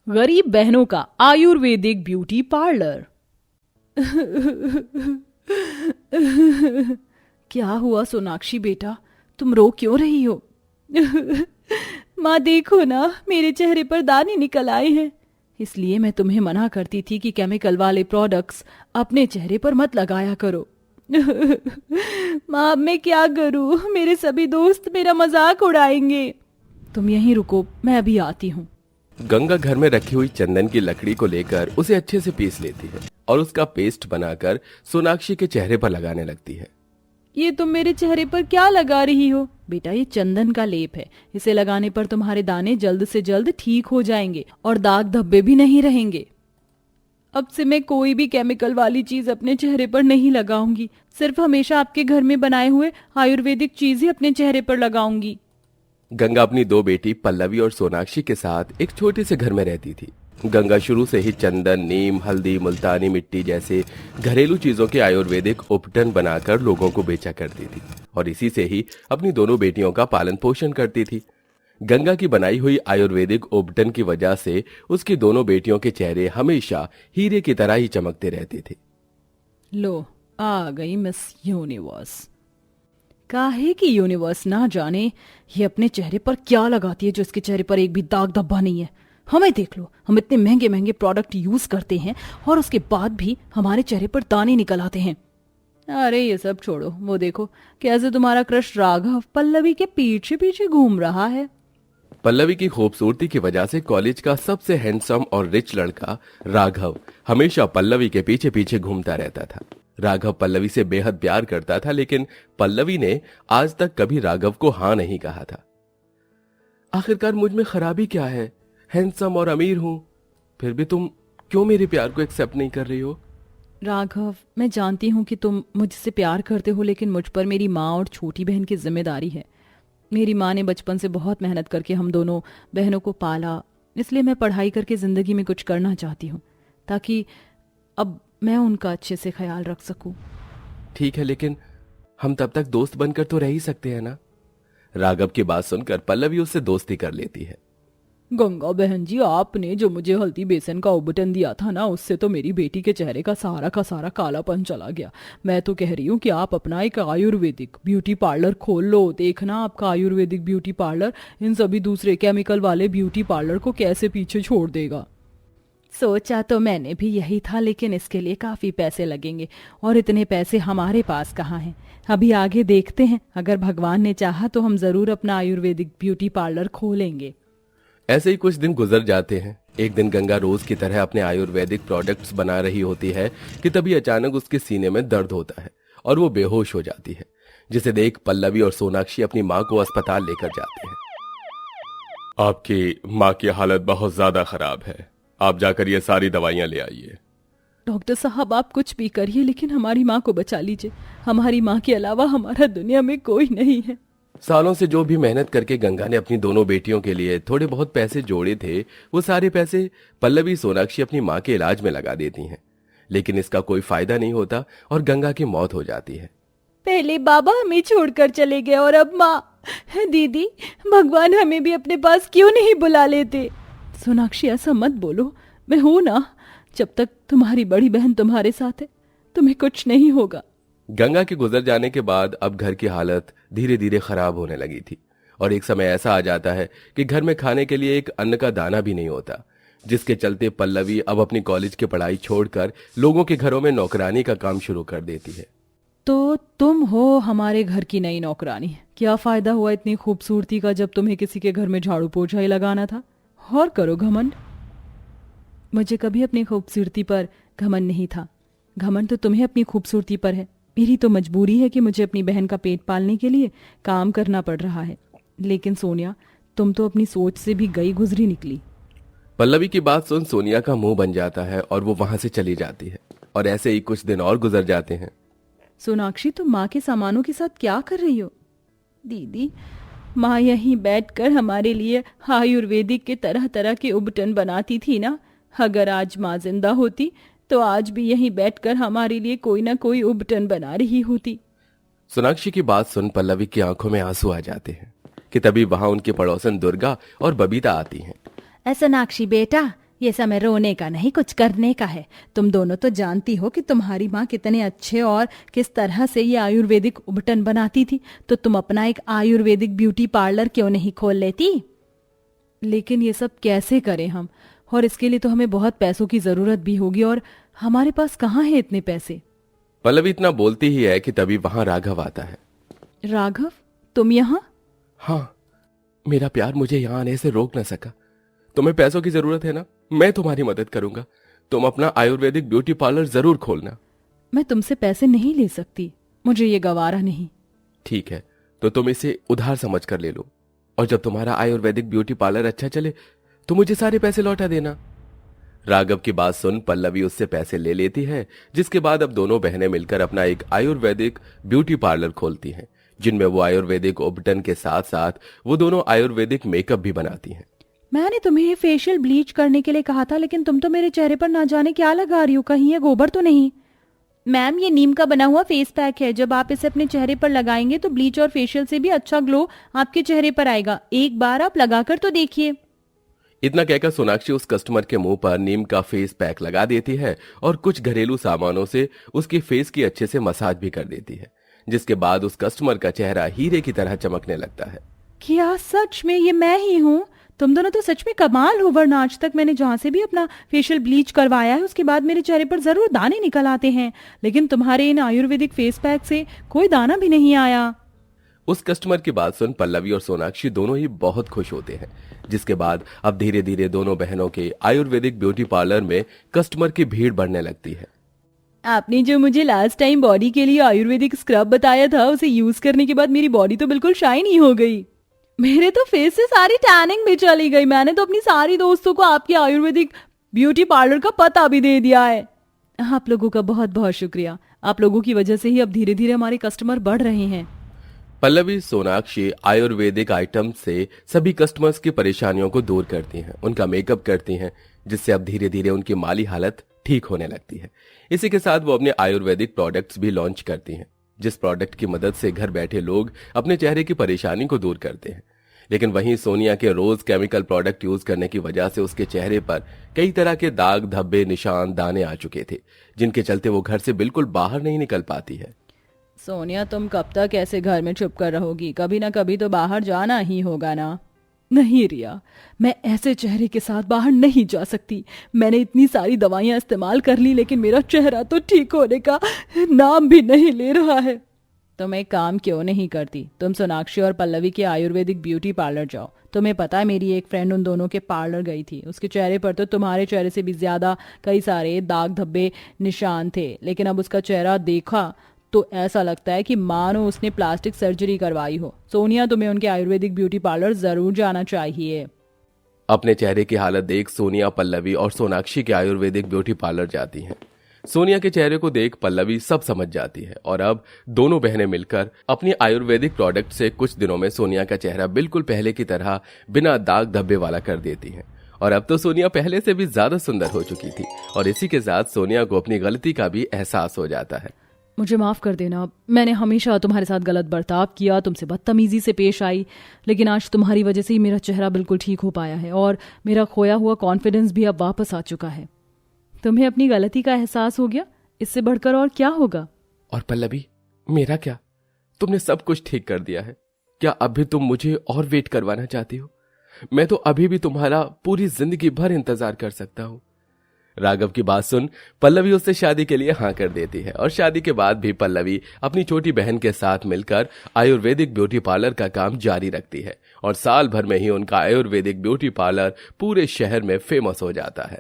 गरीब बहनों का आयुर्वेदिक ब्यूटी पार्लर। क्या हुआ सोनाक्षी बेटा, तुम रो क्यों रही हो? माँ देखो ना, मेरे चेहरे पर दाने निकल आए हैं। इसलिए मैं तुम्हें मना करती थी कि केमिकल वाले प्रोडक्ट्स अपने चेहरे पर मत लगाया करो। माँ अब मैं क्या करूँ, मेरे सभी दोस्त मेरा मजाक उड़ाएंगे। तुम यहीं रुको, मैं अभी आती हूँ। गंगा घर में रखी हुई चंदन की लकड़ी को लेकर उसे अच्छे से पीस लेती है और उसका पेस्ट बनाकर सोनाक्षी के चेहरे पर लगाने लगती है। ये तुम मेरे चेहरे पर क्या लगा रही हो? बेटा ये चंदन का लेप है, इसे लगाने पर तुम्हारे दाने जल्द से जल्द ठीक हो जाएंगे और दाग धब्बे भी नहीं रहेंगे। अब से मैं कोई भी केमिकल वाली चीज अपने चेहरे पर नहीं लगाऊंगी, सिर्फ हमेशा आपके घर में बनाए हुए आयुर्वेदिक चीज ही अपने चेहरे पर लगाऊंगी। गंगा अपनी दो बेटी पल्लवी और सोनाक्षी के साथ एक छोटे से घर में रहती थी। गंगा शुरू से ही चंदन, नीम, हल्दी, मुल्तानी मिट्टी जैसे घरेलू चीजों के आयुर्वेदिक उपटन बनाकर लोगों को बेचा करती थी और इसी से ही अपनी दोनों बेटियों का पालन पोषण करती थी। गंगा की बनाई हुई आयुर्वेदिक उपटन की वजह से उसकी दोनों बेटियों के चेहरे हमेशा हीरे की तरह ही चमकते रहते थे। लो आ गई मिस यूनिवर्स। काहे की यूनिवर्स ना जाने ये अपने चेहरे पर क्या लगाती है जो इसके चेहरे पर एक भी दाग धब्बा नहीं है। हमें देख लो, हम इतने महंगे महंगे प्रोडक्ट यूज करते हैं और उसके बाद भी हमारे चेहरे पर दाने निकल आते हैं। अरे ये सब छोड़ो, वो देखो कैसे तुम्हारा क्रश राघव पल्लवी के पीछे पीछे घूम रहा है। पल्लवी की खूबसूरती की वजह से कॉलेज का सबसे हैंडसम और रिच लड़का राघव हमेशा पल्लवी के पीछे पीछे घूमता रहता था। राघव पल्लवी से बेहद प्यार करता था, लेकिन पल्लवी ने आज तक कभी राघव को हाँ नहीं कहा था। आखिरकार मुझ में खराबी क्या है? हैंडसम और अमीर हूं, फिर भी तुम क्यों मेरे प्यार को एक्सेप्ट नहीं कर रही हो? राघव, मैं जानती हूँ कि तुम मुझसे प्यार करते हो, लेकिन मुझ पर मेरी माँ और छोटी बहन की जिम्मेदारी है। मेरी माँ ने बचपन से बहुत मेहनत करके हम दोनों बहनों को पाला, इसलिए मैं पढ़ाई करके जिंदगी में कुछ करना चाहती हूँ ताकि अब मैं उनका अच्छे से ख्याल रख सकूं। ठीक है, लेकिन हम तब तक दोस्त बनकर तो रह ही सकते हैं ना? राघव की बात सुनकर पल्लवी उससे दोस्ती कर लेती है। गंगा बहन जी, आपने जो मुझे हल्दी बेसन का उबटन दिया था ना, उससे तो मेरी बेटी के चेहरे का सारा कालापन चला गया। मैं तो कह रही हूँ कि आप अपना एक आयुर्वेदिक ब्यूटी पार्लर खोल लो। देखना आपका आयुर्वेदिक ब्यूटी पार्लर इन सभी दूसरे केमिकल वाले ब्यूटी पार्लर को कैसे पीछे छोड़ देगा। सोचा तो मैंने भी यही था, लेकिन इसके लिए काफी पैसे लगेंगे और इतने पैसे हमारे पास कहाँ हैं। अभी आगे देखते हैं, अगर भगवान ने चाहा तो हम जरूर अपना आयुर्वेदिक ब्यूटी पार्लर खोलेंगे। ऐसे ही कुछ दिन गुजर जाते हैं। एक दिन गंगा रोज की तरह अपने आयुर्वेदिक प्रोडक्ट्स बना रही होती है कि तभी अचानक उसके सीने में दर्द होता है और वो बेहोश हो जाती है, जिसे देख पल्लवी और सोनाक्षी अपनी माँ को अस्पताल लेकर जाते हैं। आपकी माँ की हालत बहुत ज्यादा खराब है, आप जाकर ये सारी दवाइयाँ ले आइए। डॉक्टर साहब आप कुछ भी करिए, लेकिन हमारी माँ को बचा लीजिए। हमारी माँ के अलावा हमारा दुनिया में कोई नहीं है। सालों से जो भी मेहनत करके गंगा ने अपनी दोनों बेटियों के लिए थोड़े बहुत पैसे जोड़े थे, वो सारे पैसे पल्लवी सोनाक्षी अपनी माँ के इलाज में लगा देती हैं, लेकिन इसका कोई फायदा नहीं होता और गंगा की मौत हो जाती है। पहले बाबा हमें छोड़कर चले गए और अब माँ। दीदी, भगवान हमें भी अपने पास क्यों नहीं बुला लेते? सोनाक्षी ऐसा मत बोलो, मैं हूं ना। जब तक तुम्हारी बड़ी बहन तुम्हारे साथ है तुम्हें कुछ नहीं होगा। गंगा के गुजर जाने के बाद अब घर की हालत धीरे धीरे खराब होने लगी थी और एक समय ऐसा आ जाता है कि घर में खाने के लिए एक अन्न का दाना भी नहीं होता, जिसके चलते पल्लवी अब अपनी कॉलेज की पढ़ाई छोड़कर लोगों के घरों में नौकरानी का काम शुरू कर देती है। तो तुम हो हमारे घर की नई नौकरानी। क्या फायदा हुआ इतनी खूबसूरती का जब तुम्हें किसी के घर में झाड़ू पोछा ही लगाना था? और करो घमंड। मुझे कभी अपनी खूबसूरती पर घमंड नहीं था, घमंड तो तुम्हें अपनी खूबसूरती पर है। मेरी तो मजबूरी है कि मुझे अपनी बहन का पेट पालने के लिए काम करना पड़ रहा है। लेकिन सोनिया, तुम तो अपनी सोच से भी गई गुजरी निकली। पल्लवी की बात सुन सोनिया का मुंह बन जाता है और वो वहां से चली जाती है और ऐसे ही कुछ दिन और गुजर जाते हैं। सोनाक्षी, तुम माँ के सामानों के साथ क्या कर रही हो? दीदी, माँ यहीं बैठकर हमारे लिए आयुर्वेदिक के तरह तरह के उबटन बनाती थी ना। अगर आज माँ जिंदा होती तो आज भी यहीं बैठकर हमारे लिए कोई ना कोई उबटन बना रही होती। सोनाक्षी की बात सुन पल्लवी की आंखों में आंसू आ जाते हैं कि तभी वहां उनकी पड़ोसन दुर्गा और बबीता आती हैं। सोनाक्षी बेटा, ये समय रोने का नहीं, कुछ करने का है। तुम दोनों तो जानती हो कि तुम्हारी माँ कितने अच्छे और किस तरह से ये आयुर्वेदिक उबटन बनाती थी, तो तुम अपना एक आयुर्वेदिक ब्यूटी पार्लर क्यों नहीं खोल लेती? लेकिन ये सब कैसे करें हम, और इसके लिए तो हमें बहुत पैसों की जरूरत भी होगी, और हमारे पास कहाँ है इतने पैसे। पल्लवी इतना बोलती ही है कि तभी वहां राघव आता है। राघव, तुम यहाँ? हाँ, मेरा प्यार मुझे यहाँ आने से रोक न सका। तुम्हें पैसों की जरूरत है ना, मैं तुम्हारी मदद करूंगा। तुम अपना आयुर्वेदिक ब्यूटी पार्लर जरूर खोलना। मैं तुमसे पैसे नहीं ले सकती, मुझे ये गवारा नहीं। ठीक है, तो तुम इसे उधार समझ कर ले लो, और जब तुम्हारा आयुर्वेदिक ब्यूटी पार्लर अच्छा चले तो मुझे सारे पैसे लौटा देना। राघव की बात सुन पल्लवी उससे पैसे ले लेती है, जिसके बाद अब दोनों बहनें मिलकर अपना एक आयुर्वेदिक ब्यूटी पार्लर खोलती हैं, जिनमें वो आयुर्वेदिक उबटन के साथ साथ वो दोनों आयुर्वेदिक मेकअप भी बनाती हैं। मैंने तुम्हें ये फेशियल ब्लीच करने के लिए कहा था, लेकिन तुम तो मेरे चेहरे पर ना जाने क्या लगा रही हो, कहीं ये गोबर तो नहीं? मैम, ये नीम का बना हुआ फेस पैक है, जब आप इसे अपने चेहरे पर लगाएंगे तो ब्लीच और फेशियल से भी अच्छा ग्लो आपके चेहरे पर आएगा। एक बार आप लगाकर तो देखिए। इतना कहकर सोनाक्षी उस कस्टमर के मुंह पर नीम का फेस पैक लगा देती है और कुछ घरेलू सामानों से उसकी फेस की अच्छे से मसाज भी कर देती है, जिसके बाद उस कस्टमर का चेहरा हीरे की तरह चमकने लगता है। क्या सच में ये मैं ही हूँ? तुम दोनों तो सच में कमाल हो, वरना आज तक मैंने जहां से भी अपना फेशियल ब्लीच करवाया है उसके बाद मेरे चेहरे पर जरूर दाने निकल आते हैं, लेकिन तुम्हारे इन आयुर्वेदिक फेस पैक से कोई दाना भी नहीं आया। उस कस्टमर की बात सुन पल्लवी और सोनाक्षी दोनों ही बहुत खुश होते हैं, जिसके बाद अब धीरे धीरे दोनों बहनों के आयुर्वेदिक ब्यूटी पार्लर में कस्टमर की भीड़ बढ़ने लगती है। आपने जो मुझे लास्ट टाइम बॉडी के लिए आयुर्वेदिक स्क्रब बताया था, उसे यूज करने के बाद मेरी बॉडी तो बिल्कुल शाइनी हो गई। मेरे तो फेस से सारी टैनिंग भी चली गई। मैंने तो अपनी सारी दोस्तों को आपके आयुर्वेदिक ब्यूटी पार्लर का पता भी दे दिया है। आप लोगों का बहुत बहुत शुक्रिया, आप लोगों की वजह से ही अब धीरे धीरे हमारे कस्टमर बढ़ रहे हैं। पल्लवी सोनाक्षी आयुर्वेदिक आइटम से सभी कस्टमर्स की परेशानियों को दूर करती हैं, उनका मेकअप करती हैं, जिससे अब धीरे धीरे उनकी माली हालत ठीक होने लगती है। इसी के साथ वो अपने आयुर्वेदिक प्रोडक्ट्स भी लॉन्च करती हैं, जिस प्रोडक्ट की मदद से घर बैठे लोग अपने चेहरे की परेशानी को दूर करते हैं। लेकिन वहीं सोनिया के रोज केमिकल प्रोडक्ट यूज करने की वजह से उसके चेहरे पर कई तरह के दाग धब्बे निशान दाने आ चुके थे, जिनके चलते वो घर से बिल्कुल बाहर नहीं निकल पाती है। सोनिया, तुम कब तक ऐसे घर में चुप कर रहोगी? कभी ना कभी तो बाहर जाना ही होगा ना। नहीं रिया, मैं ऐसे चेहरे के साथ बाहर नहीं जा सकती। मैंने इतनी सारी दवाइयां इस्तेमाल कर ली, लेकिन मेरा चेहरा तो ठीक होने का नाम भी नहीं ले रहा है। तुम एक काम क्यों नहीं करती? तुम सोनाक्षी और पल्लवी के आयुर्वेदिक ब्यूटी पार्लर जाओ। तुम्हें पता है, मेरी एक फ्रेंड उन दोनों के पार्लर गई थी, उसके चेहरे पर तो तुम्हारे चेहरे से भी ज्यादा कई सारे दाग धब्बे निशान थे, लेकिन अब उसका चेहरा देखा तो ऐसा लगता है कि मानो उसने प्लास्टिक सर्जरी करवाई हो। सोनिया, तुम्हें उनके आयुर्वेदिक ब्यूटी पार्लर जरूर जाना चाहिए। अपने चेहरे की हालत देख सोनिया, पल्लवी और सोनाक्षी के आयुर्वेदिक ब्यूटी पार्लर जाती हैं। सोनिया के चेहरे को देख पल्लवी सब समझ जाती है और अब दोनों बहनें मिलकर अपनी आयुर्वेदिक प्रोडक्ट से कुछ दिनों में सोनिया का चेहरा बिल्कुल पहले की तरह बिना दाग धब्बे वाला कर देती हैं। और अब तो सोनिया पहले से भी ज्यादा सुंदर हो चुकी थी, और इसी के साथ सोनिया को अपनी गलती का भी एहसास हो जाता है। मुझे माफ कर देना, मैंने हमेशा तुम्हारे साथ गलत बर्ताव किया, तुमसे बदतमीजी से पेश आई, लेकिन आज तुम्हारी वजह से ही मेरा चेहरा बिल्कुल ठीक हो पाया है और मेरा खोया हुआ कॉन्फिडेंस भी अब वापस आ चुका है। तुम्हें अपनी गलती का एहसास हो गया, इससे बढ़कर और क्या होगा? और पल्लवी, मेरा क्या? तुमने सब कुछ ठीक कर दिया है। क्या अभी तुम मुझे और वेट करवाना चाहती हो? मैं तो अभी भी तुम्हारा पूरी जिंदगी भर इंतजार कर सकता हूं। राघव की बात सुन पल्लवी उससे शादी के लिए हाँ कर देती है, और शादी के बाद भी पल्लवी अपनी छोटी बहन के साथ मिलकर आयुर्वेदिक ब्यूटी पार्लर का काम जारी रखती है, और साल भर में ही उनका आयुर्वेदिक ब्यूटी पार्लर पूरे शहर में फेमस हो जाता है।